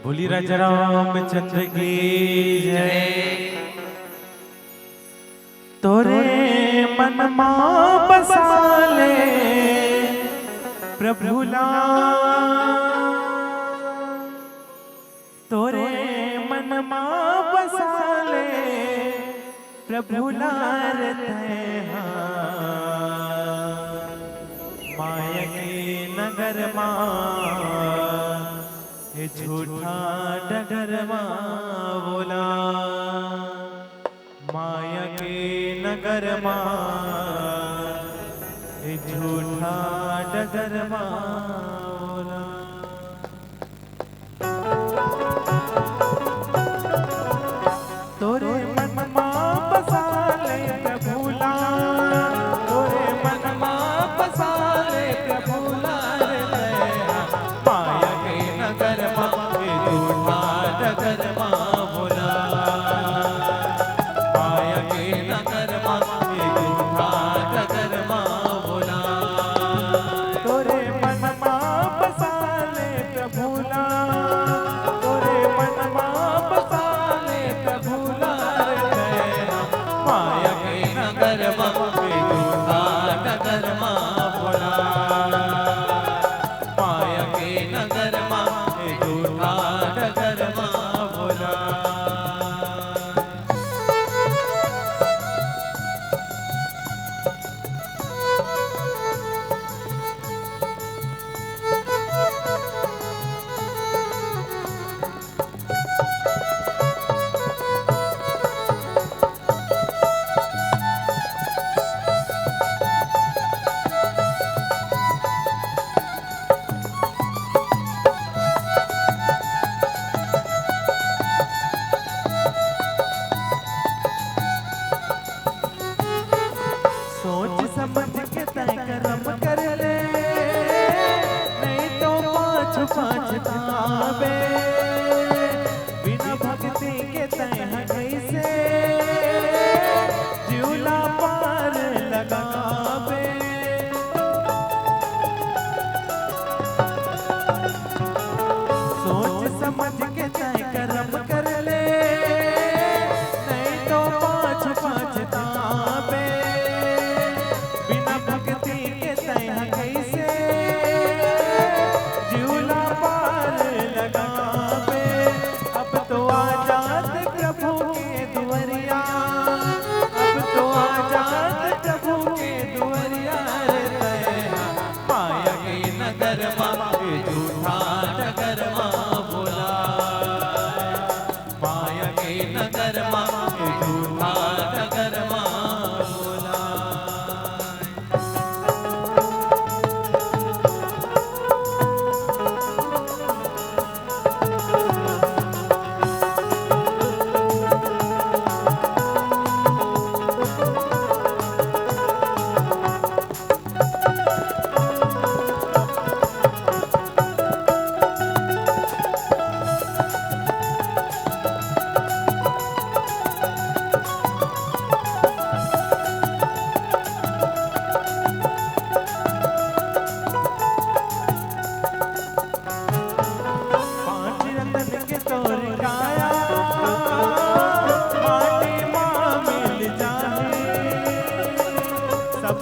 बोली राजा रामचंद्र की जय। तोरे मन मां बसा ले प्रभु तोरे मन मां बसा ले प्रभु लार माया के नगर ये झूठा डगर बोला माया के नगर ये झूठा डगर बोला। तोरे मन मां बसा ले प्रभु तोरे मन मां बसा ले प्रभु माया के नगर ये झूठा डगर बोला माया के नगर ये झूठा डगर बोला। तोरे मन मां बसा ले प्रभु तोरे मन मां बसा ले प्रभु माया के नगर ये झूठा डगर बोला माया के नगर ये झूठा डगर बोला। सोच समझ के तय कर्म कर ले नहीं तो पाँच ताबे बिना भक्ति के तय कैसे झूला पार लगावे। सोच समझ के तय कर्म कर ले नहीं तो पाँच ताबे झूठा डगर बोला माया के नगर झूठा डगर बोला। सब